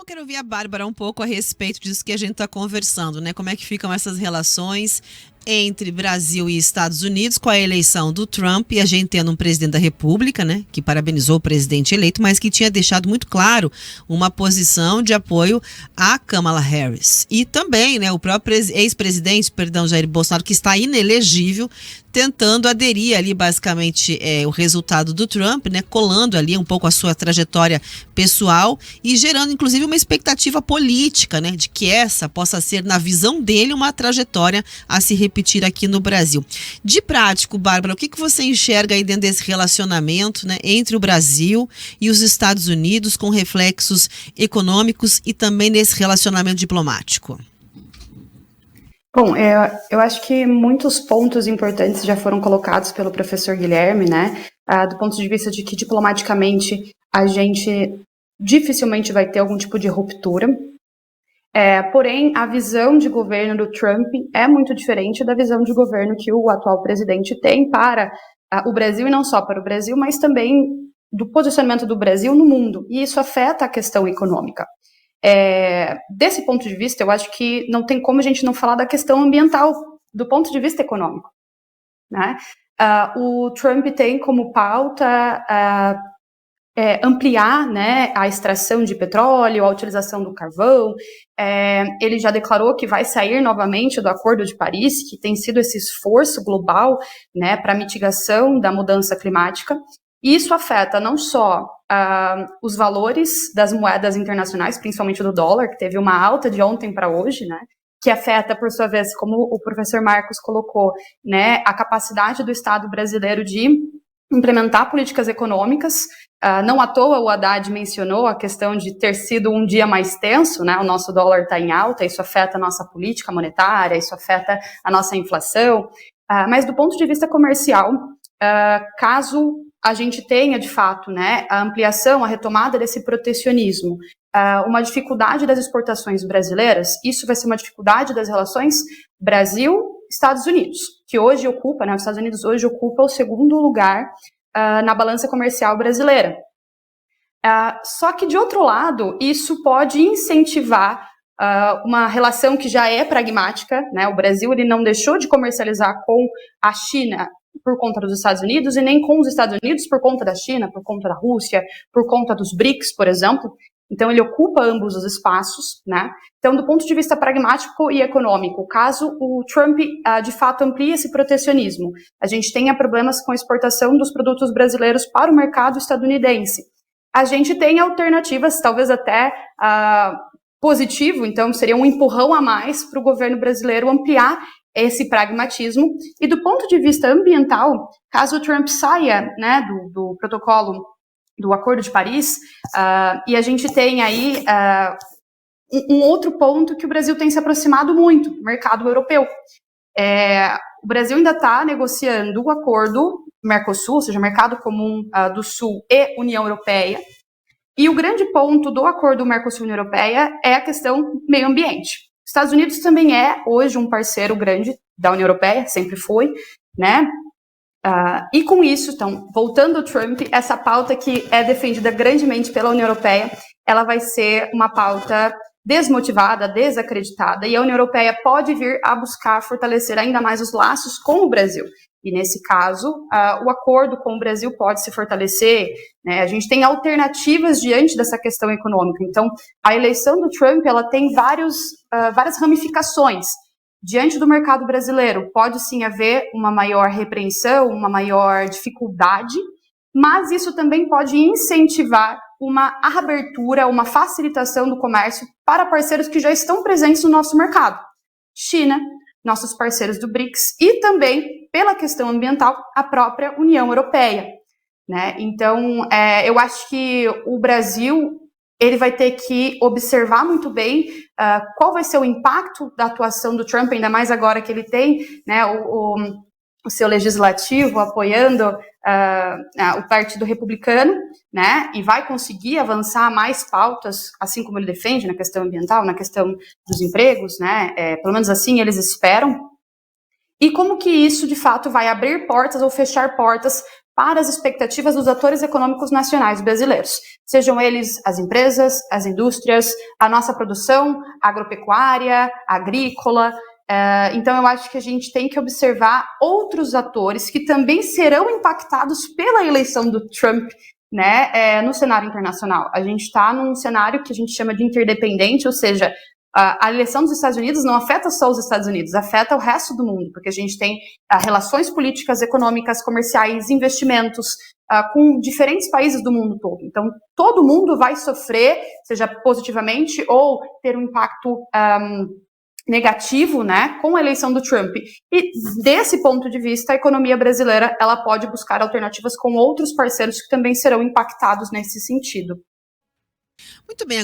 Eu quero ouvir a Bárbara um pouco a respeito disso que a gente está conversando, né? Como é que ficam essas relações entre Brasil e Estados Unidos com a eleição do Trump e a gente tendo um presidente da República, né, que parabenizou o presidente eleito, mas que tinha deixado muito claro uma posição de apoio a Kamala Harris. E também, né, o próprio ex-presidente, Jair Bolsonaro, que está inelegível, tentando aderir ali basicamente o resultado do Trump, né, colando ali um pouco a sua trajetória pessoal e gerando inclusive uma expectativa política, né, de que essa possa ser, na visão dele, uma trajetória a se repetir aqui no Brasil. De prático, Bárbara, o que você enxerga aí dentro desse relacionamento, né, entre o Brasil e os Estados Unidos, com reflexos econômicos e também nesse relacionamento diplomático? Bom, eu acho que muitos pontos importantes já foram colocados pelo professor Guilherme, né, do ponto de vista de que diplomaticamente a gente dificilmente vai ter algum tipo de ruptura. Porém, a visão de governo do Trump é muito diferente da visão de governo que o atual presidente tem para o Brasil, e não só para o Brasil, mas também do posicionamento do Brasil no mundo, e isso afeta a questão econômica. Desse ponto de vista, eu acho que não tem como a gente não falar da questão ambiental, do ponto de vista econômico, né? O Trump tem como pauta ampliar, né, a extração de petróleo, a utilização do carvão. Ele já declarou que vai sair novamente do Acordo de Paris, que tem sido esse esforço global, né, para a mitigação da mudança climática. E isso afeta não só os valores das moedas internacionais, principalmente do dólar, que teve uma alta de ontem para hoje, né, que afeta, por sua vez, como o professor Marcos colocou, né, a capacidade do Estado brasileiro de implementar políticas econômicas. Não à toa o Haddad mencionou a questão de ter sido um dia mais tenso, né? O nosso dólar está em alta, isso afeta a nossa política monetária, isso afeta a nossa inflação. Mas do ponto de vista comercial, caso a gente tenha, de fato, né, a ampliação, a retomada desse protecionismo, uma dificuldade das exportações brasileiras, isso vai ser uma dificuldade das relações Brasil-Estados Unidos, que hoje ocupa, né, os Estados Unidos hoje ocupa o segundo lugar na balança comercial brasileira. Só que, de outro lado, isso pode incentivar uma relação que já é pragmática, né? O Brasil ele não deixou de comercializar com a China por conta dos Estados Unidos e nem com os Estados Unidos por conta da China, por conta da Rússia, por conta dos BRICS, por exemplo. Então, ele ocupa ambos os espaços, né? Então, do ponto de vista pragmático e econômico, caso o Trump, de fato, amplie esse protecionismo, a gente tenha problemas com a exportação dos produtos brasileiros para o mercado estadunidense, a gente tem alternativas, talvez até positivo, então seria um empurrão a mais para o governo brasileiro ampliar esse pragmatismo. E do ponto de vista ambiental, caso o Trump saia, né, do protocolo do Acordo de Paris, e a gente tem aí um outro ponto que o Brasil tem se aproximado muito, o mercado europeu. O Brasil ainda está negociando o acordo Mercosul, ou seja, Mercado Comum do Sul e União Europeia, e o grande ponto do acordo Mercosul-União Europeia é a questão meio ambiente. Os Estados Unidos também é hoje um parceiro grande da União Europeia, sempre foi, né? E com isso, então, voltando ao Trump, essa pauta que é defendida grandemente pela União Europeia, ela vai ser uma pauta desmotivada, desacreditada, e a União Europeia pode vir a buscar fortalecer ainda mais os laços com o Brasil. E nesse caso, o acordo com o Brasil pode se fortalecer, né? A gente tem alternativas diante dessa questão econômica. Então, a eleição do Trump, ela tem várias ramificações. Diante do mercado brasileiro, pode sim haver uma maior repreensão, uma maior dificuldade, mas isso também pode incentivar uma abertura, uma facilitação do comércio para parceiros que já estão presentes no nosso mercado. China, nossos parceiros do BRICS e também, pela questão ambiental, a própria União Europeia, né? Então, eu acho que o Brasil ele vai ter que observar muito bem qual vai ser o impacto da atuação do Trump, ainda mais agora que ele tem, né, o seu legislativo apoiando o Partido Republicano, né, e vai conseguir avançar mais pautas, assim como ele defende na questão ambiental, na questão dos empregos, né, pelo menos assim eles esperam, e como que isso, de fato, vai abrir portas ou fechar portas para as expectativas dos atores econômicos nacionais brasileiros, sejam eles as empresas, as indústrias, a nossa produção agropecuária, agrícola. Então, eu acho que a gente tem que observar outros atores que também serão impactados pela eleição do Trump, né, no cenário internacional. A gente está num cenário que a gente chama de interdependente, ou seja, a eleição dos Estados Unidos não afeta só os Estados Unidos, afeta o resto do mundo, porque a gente tem relações políticas, econômicas, comerciais, investimentos com diferentes países do mundo todo. Então, todo mundo vai sofrer, seja positivamente ou ter um impacto negativo, né, com a eleição do Trump. E, desse ponto de vista, a economia brasileira ela pode buscar alternativas com outros parceiros que também serão impactados nesse sentido. Muito bem.